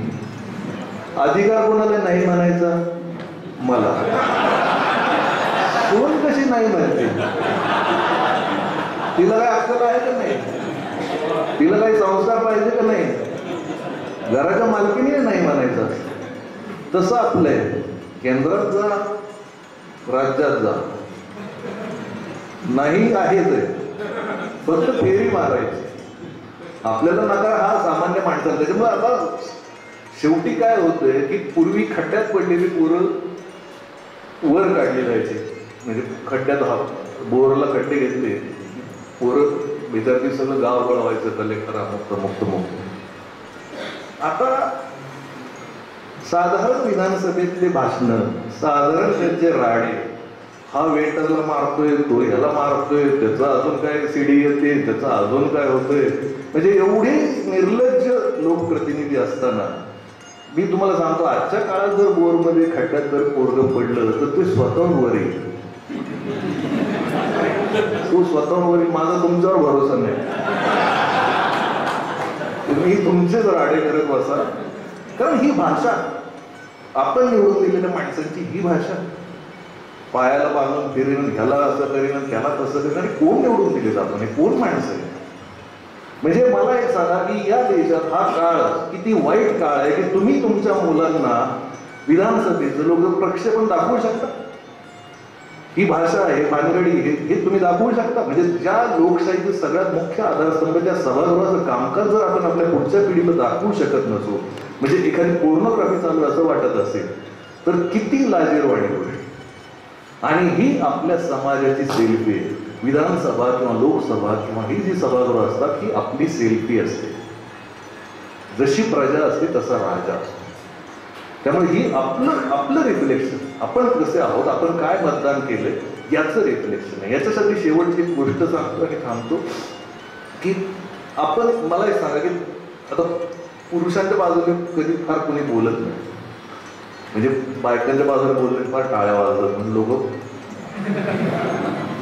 अधिकार कोणाला नाही म्हणायचा, मला. कोण कशी नाही म्हणते, तिला काय अक्कल आहे का नाही, तिला काही संस्कार पाहिजे का नाही. घराच्या मालकीने नाही म्हणायचं. तसं आपलं केंद्रात जा, राज्यात जा, नाही आहेच आहे, फक्त फेरी मारायची. आपल्याला नकार हा सामान्य माणसाला. त्याच्यामुळे आता शेवटी काय होतंय की पूर्वी खड्ड्यात पडलेली पोरं वर काढली जायची. म्हणजे खड्ड्यात बोरला खड्डे घेतले पोरं विद्यार्थी सगळं गाव गळवायचं, कलेक्टर मुक्त. आता साधारण विधानसभेतले भाषण, साधारण त्यांचे राडे, हा वेटरला मारतोय, तो ह्याला मारतोय, त्याचं अजून काय सीडी येते, त्याचं अजून काय होतंय. म्हणजे एवढे निर्लज्ज लोकप्रतिनिधी असताना मी तुम्हाला सांगतो, आजच्या काळात जर बोरमध्ये खड्ड्यात जर पोरगं पडलं तर ते स्वतःवर येईल. तो स्वतःवर येईल. माझा तुमच्यावर भरोसा नाही. तुम्ही तुमचेच राडे करत बसा. कारण ही भाषा आपण निवडून दिलेल्या माणसांची ही भाषा, पायाला बांधून फिरेन, ह्याला असं करेन, त्याला तसं करेन. आणि कोण निवडून दिले आपण? हे कोण माणसं आहे? म्हणजे मला एक सांगा की या देशात हा काळ किती वाईट काळ आहे की तुम्ही तुमच्या मुलांना विधानसभेचं लोक प्रक्षेपण दाखवू शकता. ही भाषा आहे, भानगडी हे तुम्ही दाखवू शकता. म्हणजे ज्या लोकशाहीचे सगळ्यात मुख्य आधारस्तंभ, ज्या सभागृहाचं कामकाज जर आपण आपल्या पुढच्या पिढीला दाखवू शकत नसू, म्हणजे एखादी पोर्नोग्राफी चालू असं वाटत असेल, तर किती लाजीरवाणी होईल. आणि ही आपल्या समाजाची सेल्फी आहे. विधानसभा किंवा लोकसभा किंवा ही जी सभागृह असतात ही आपली सेल्फी असते. जशी प्रजा असते तसा राजा असतो. त्यामुळे ही आपलं रिफ्लेक्शन, आपण कसे आहोत, आपण काय मतदान केलंय याचं रिफ्लेक्शन आहे. याच्यासाठी शेवटची एक गोष्ट सांगतो आणि थांबतो की आपण, मला एक सांगा की आता पुरुषांच्या बाजूने कधी फार कोणी बोलत नाही. म्हणजे बायकांच्या बाजूने बोलले फार टाळ्या वाजवतात म्हणजे लोक.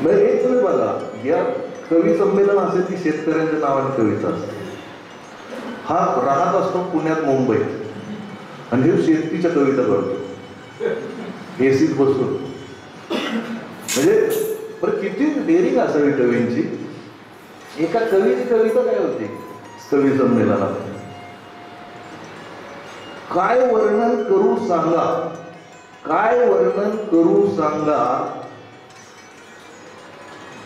हे तुम्ही बघा, या कवी संमेलन असेल की शेतकऱ्यांच्या नावाने कविता असते. हा राहत असतो पुण्यात, मुंबईत, आणि हे शेतीच्या कविता करतो एसीत बसून. म्हणजे बरं किती डेअरिंग असावी कवींची. एका कवीची कविता काय होती कवी संमेलनात, काय वर्णन करू सांगा, काय वर्णन करू सांगा,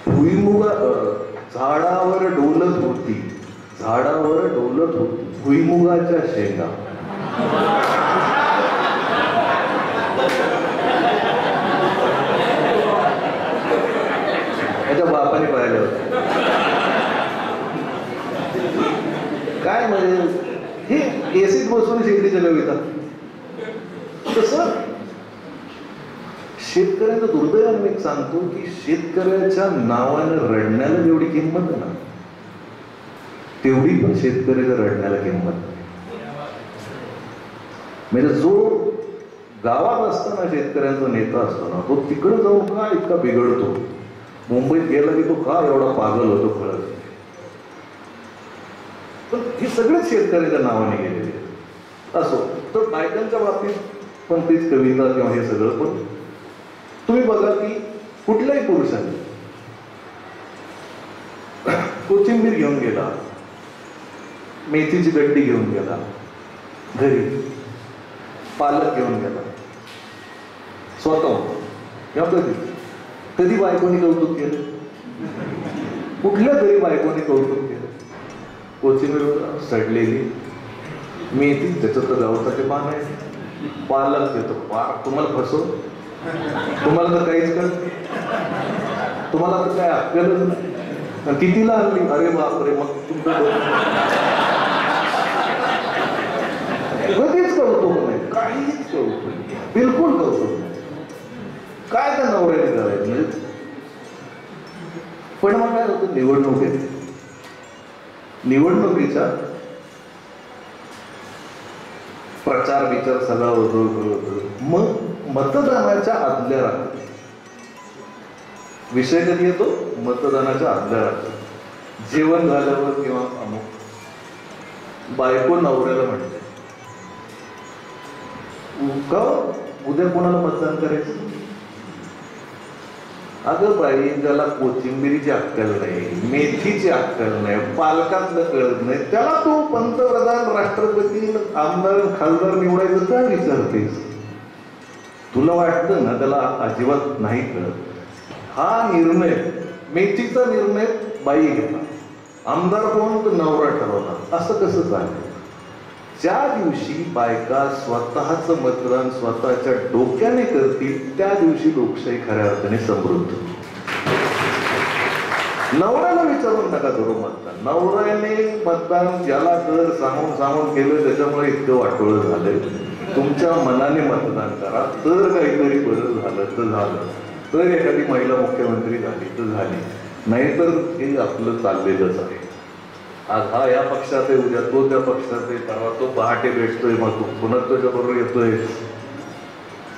भुईमुगा झाडावर डोलत होती, झाडावर डोलत होती भुईमुगाच्या शेंगा. याच्या बापाने पाहिलं होतं. काय म्हणजे हे एसीत बसून शेतीच्या कविता. तसं शेतकऱ्याचं दुर्दैवाने मी सांगतो की शेतकऱ्याच्या नावानं रडण्याला जेवढी किंमत आहे ना, तेवढी पण शेतकऱ्याच्या रडण्याला किंमत नाही. म्हणजे जो गावात असताना शेतकऱ्यांचा नेता असतो ना, तो तिकडे जाऊन का इतका बिघडतो, मुंबईत गेला की तो का एवढा पागल होतो कळत. पण हे सगळेच शेतकऱ्याच्या नावाने गेलेले असो. तर बायकांच्या बाबतीत पण तीच कविता किंवा हे सगळं. पण तुम्ही बघा की कुठल्याही पुरुषाने कोथिंबीर घेऊन गेला, मेथीची गड्डी घेऊन गेला घरी, पालक घेऊन गेला स्वतः, किंवा कधी बायकोनी कौतुक केलं? कुठल्या तरी बायकोने कौतुक केलं? कोथिंबीर सडलेली, मेथी त्याचं तर गवताचे पान आहे, पालक देतो पार. तुम्हाला फसव, तुम्हाला तर काहीच कळत, तुम्हाला तर काय अक्कलच नाही. कितीला आणली? अरे बापरे. मग कधीच कौतुक नाही, काहीच कौतुक नाही, बिलकुल कौतुक नाही. काय त्या नवऱ्याने करायचं म्हणजे. पण मग काय होतं, निवडणूक येते, निवडणुकीचा प्रचार विचार सगळा होतो. मग मतदानाच्या आदल्या रात्री, विषय कधी येतो? मतदानाच्या आदल्या रात्री, जेवण झाल्यावर किंवा अमुक बायको नवऱ्याला म्हणते का उद्या कोणाला मतदान करायचं? अगं बाई, ज्याला कोथिंबिरीची अक्कल नाही, मेथीची अक्कल नाही, पालकातलं कळत नाही, त्याला तू पंतप्रधान, राष्ट्रपती, आमदार, खासदार निवडायचं काय विचारतेस? तुला वाटतं ना त्याला अजिबात नाही कळत. हा निर्णय, मेथीचा निर्णय बाई घेतला, आमदार कोण तर नवरा ठरवला, असं कसं चालेल? ज्या दिवशी बायका स्वतःचं मतदान स्वतःच्या डोक्याने करतील त्या दिवशी लोकशाही खऱ्या अर्थाने समृद्ध. नवऱ्याला विचारून नका करू मतदान. नवऱ्याने मतदान ज्याला कर सांगून सांगून केलं त्याच्यामुळे इतकं वाटोळं झालंय. तुमच्या मनाने मतदान करा, तर काहीतरी बरं झालं तर झालं, तर एखादी महिला मुख्यमंत्री झाली तर झाली, नाहीतर हे आपलं चाललेलंच आहे. आज हा या पक्षात आहे, उद्या तो त्या पक्षात आहे, परवा तो पहाटे भेटतोय, मग तो पुन्हा त्याच्याबरोबर येतोय.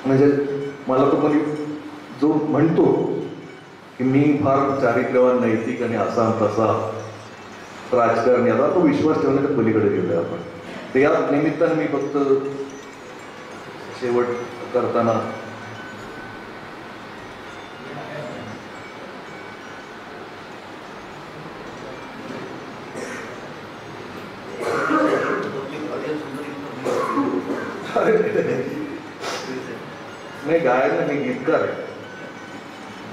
म्हणजे मला तो कोणी जो म्हणतो की मी फार चारित्र्यवान, नैतिक आणि असा तसा राजकारणी, आता तो विश्वास ठेवण्याच्या पलीकडे गेलोय आपण. तर या निमित्ताने मी फक्त शेवट करताना नाही, गायन मी गीतकार आहे.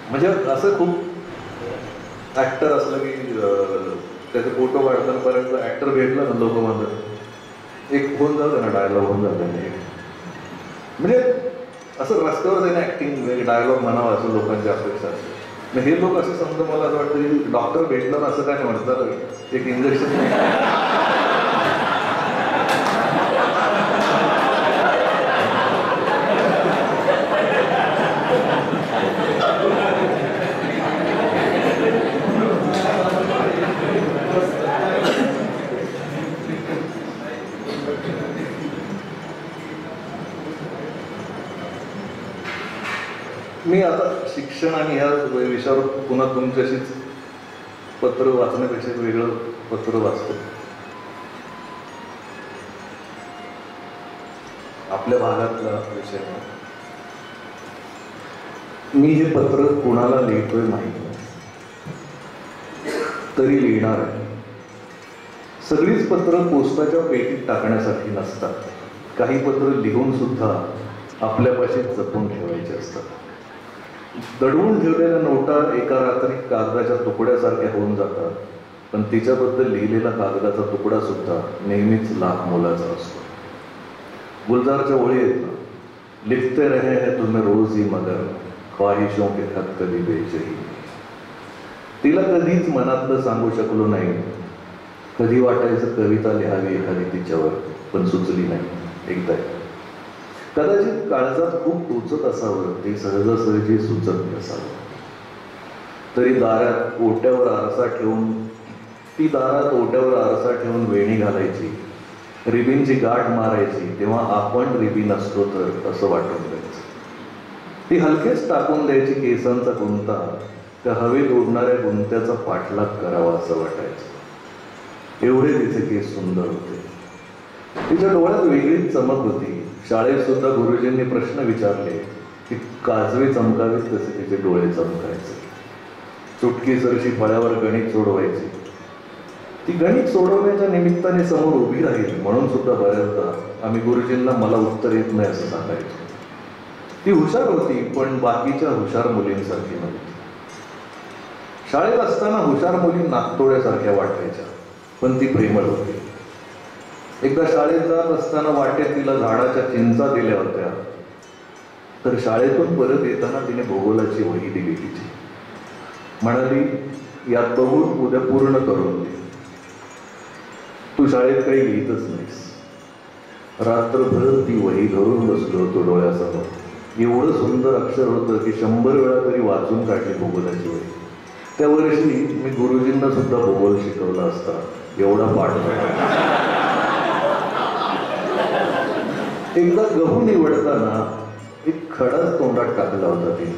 म्हणजे असं खूप ऍक्टर असलं की त्याचे फोटो काढताना पर्यंत ऍक्टर भेटला ना, लोक म्हणतात एक होऊन जातं ना, डायलॉग होऊन जातं. म्हणजे असं रस्त्यावर त्याने ऍक्टिंग डायलॉग म्हणावा असं लोकांची अपेक्षा असते. हे लोक असे समजा, मला असं वाटतं की डॉक्टर भेटला ना असं काय नाही म्हणतात, एक इंजेक्शन मी आता शिक्षण आणि ह्या विषयावर पुन्हा तुमच्याशीच पत्र वाचण्यापेक्षा वेगळं पत्र वाचतो. आपल्या भागातला विषय. मी हे पत्र कुणाला लिहितोय माहिती नाही, तरी लिहिणार आहे. सगळीच पत्र पोस्टाच्या पेटीत टाकण्यासाठी नसतात. काही पत्र लिहून सुद्धा आपल्यापाशी जपून ठेवायचे असतात. दडवून ठेवलेल्या नोटा एका रात्री कागदाच्या तुकड्यासारख्या होऊन जातात, पण तिच्याबद्दल लिहिलेला कागदाचा तुकडा सुद्धा नेहमीच लाख मोलाचा असतो. गुलजारच्या ओळी आहेत ना, लिखते रहे हैं तुम्हें रोज ही मगर ख्वाहिशों के खत कधी बेचही. तिला कधीच मनातलं सांगू शकलो नाही. कधी वाटायचं कविता लिहावी एखादी तिच्यावर, पण सुचली नाही. एकदा कदाचित काळजात खूप टोचत असावं, ते सहजासहजी सुचत नसावं. तरी दारात ओट्यावर आरसा ठेवून वेणी घालायची, रिबीनची गाठ मारायची, तेव्हा आपण रिबीन असतो तर असं वाटून द्यायचं. ती हलकेच टाकून द्यायची केसांचा गुंता, त्या हवेत उडणाऱ्या गुंत्याचा पाठलाग करावा असं वाटायचं. एवढे तिचे केस सुंदर होते. तिच्या डोळ्यात वेगळीच चमक होती. शाळेत सुद्धा गुरुजींनी प्रश्न विचारले की काजवे चमकावेत तसे तिचे डोळे चमकायचे. चुटकी सरशी फळ्यावर गणित सोडवायची. ती गणित सोडवण्याच्या निमित्ताने समोर उभी राहील म्हणून सुद्धा बऱ्याचदा आम्ही गुरुजींना मला उत्तर येत नाही असं सांगायचो. ती हुशार होती, पण बाकीच्या हुशार मुलींसारखी नव्हती. शाळेत असताना हुशार मुली नागतोड्यासारख्या वाटायच्या, पण ती प्रेमळ होती. एकदा शाळेत जात असताना वाटेत तिला झाडाच्या चिंचा दिल्या होत्या, तर शाळेतून परत येताना तिने भूगोलाची वही दिली तिची. म्हणाली, यात बघून उद्या पूर्ण करून दे. तू शाळेत काही लिहितच नाहीस. रात्रभर ती वही धरून बसलो होतो डोळ्यासमोर. एवढं सुंदर अक्षर होतं की 100 वेळा तरी वाचून काढली भूगोलाची वही. त्या वर्षी मी गुरुजींना सुद्धा भूगोल शिकवला असता, एवढा पाठ झाला. एकदा गहू निवडताना एक खडाच तोंडात टाकला होता तिने,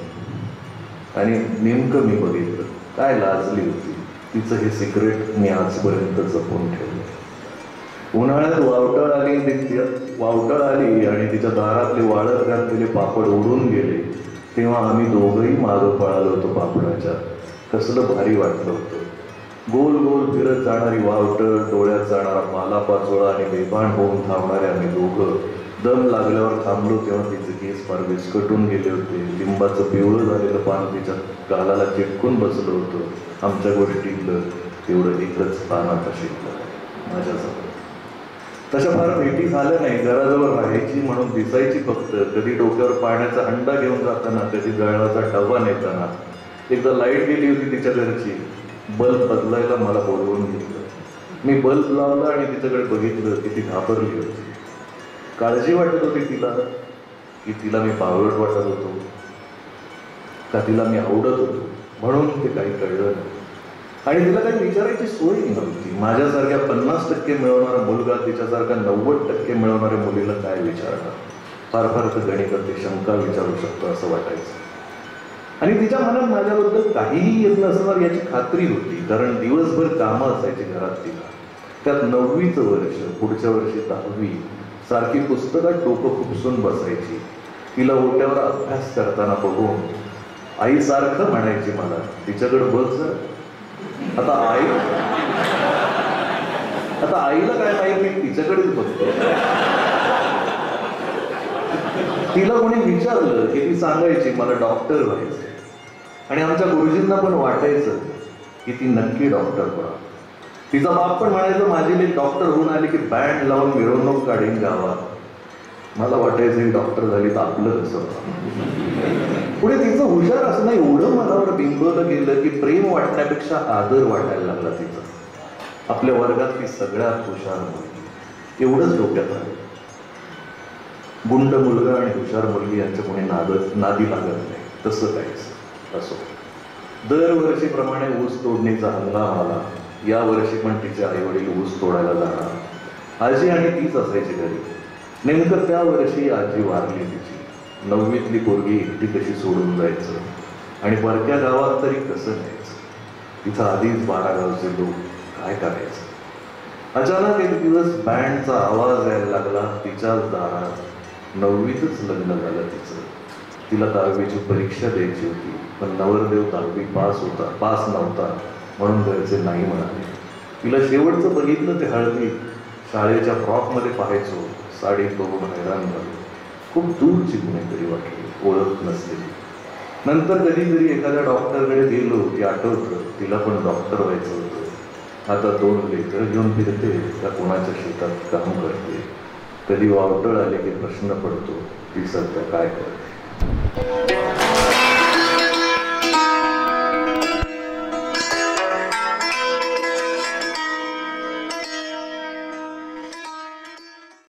आणि नेमकं मी बघितलं. काय लाजली होती. तिचं हे सिक्रेट मी आजपर्यंत जपून ठेवलं. उन्हाळ्यात वावटळ आली आणि तिच्या दारातले वाळत घातलेले पापड उडून गेले, तेव्हा आम्ही दोघंही मागं पळालो होतो पापडाच्या. कसलं भारी वाटलं होतं. गोल गोल फिरत जाणारी वावटं, डोळ्यात जाणारा पालापाचोळा आणि बेभान होऊन थांबणारे आम्ही दोघं. दम लागल्यावर थांबलो तेव्हा तिचे केस फार विस्कटून गेले होते. लिंबाचं पिवळं झालेलं पान तिच्या गालाला चिटकून बसलं होतं. आमच्या गोष्टीतलं तेवढं एकच पान आता शिकलं माझ्याजवळ. तशा फार भेटी झाल्या नाही. घराजवळ राहायची म्हणून दिसायची फक्त. कधी डोक्यावर पाण्याचा हंडा घेऊन जाताना, कधी जळणाचा डबा नेताना. एकदा लाईट गेली होती तिच्या घरची. बल्ब बदलायला मला बोलवून घेतलं. मी बल्ब लावला आणि तिच्याकडे बघितलं की ती घाबरली होती. काळजी वाटत होती तिला, की तिला मी बावळट वाटत होतो का तिला मी आवडत होतो, म्हणून ते काही कळलं नाही. आणि तिला काही विचारायची सोय नव्हती. माझ्यासारख्या 50% मिळवणारा मुलगा तिच्यासारखा 90% मिळवणाऱ्या मुलीला काय विचारणार. फार फार तर गणिताची शंका विचारू शकतो असं वाटायचं. आणि तिच्या मनात माझ्याबद्दल काहीही येत नसणार याची खात्री होती, कारण दिवसभर कामं असायची घरात तिला. त्यात 9वीचं वर्ष, पुढच्या वर्षी 10वी. सारखी पुस्तकात डोकं खुपसून बसायची. तिला ओट्यावर अभ्यास करताना बघून आई सारखं म्हणायची मला, तिच्याकडे बघ जर. आता आईला काय माहिती, मी तिच्याकडेच बघतो. तिला कोणी विचारलं की ती सांगायची मला डॉक्टर व्हायचं. आणि आमच्या गुरुजींना पण वाटायचं की ती नक्की डॉक्टर व्हा. तिचा बाप पण म्हणायचं माझी लेक डॉक्टर होऊन आली की बँड लावून मिरवणूक काढीन गावात. मला वाटायचं ही डॉक्टर झाली तर आपलं कसं. पुढे तिचं हुशार असणं एवढं मनावर बिंबवलं गेलं की प्रेम वाटण्यापेक्षा आदर वाटायला लागला तिचा. आपल्या वर्गात ती सगळ्यात हुशार मुलगी, एवढंच डोक्यात आलं. गुंड मुलगा आणि हुशार मुलगी यांच्या कोणी नादी लागत नाही, तसं काहीच असो. दरवर्षीप्रमाणे ऊस तोडणीचा हंगाम आला. या वर्षी पण तिचे आईवडील ऊस तोडायला जाणार. आजी आणि तीच असायची घरी. नेमकं त्या वर्षी आजी वारली तिची. 9वीतली पोरगी एकटी कशी सोडून जायचं, आणि परक्या गावात तरी कसं न्यायचं. तिथं आधीच 12 गावचे लोक, काय करायचं. अचानक एक दिवस बँडचा आवाज यायला लागला तिच्याच दारात. 9वीतच लग्न झालं तिचं. तिला 10वीची परीक्षा द्यायची होती, पण नवरदेव 10वी पास नव्हता म्हणून घरचे नाही म्हणाले. तिला शेवटचं बघितलं ते हळदीत. शाळेच्या फ्रॉकमध्ये पाहायचो. साडी करून हैराण झालो. खूप दूरची कुणीतरी वाटली, ओळख नसलेली. नंतर कधीतरी एखाद्या डॉक्टरकडे गेलो की आठवतं तिला पण डॉक्टर व्हायचं होतं. आता 2 लेकरं घेऊन फिरते का कोणाच्या शेतात काम करते. कधी वावटळ आले की प्रश्न पडतो ती सध्या काय करते.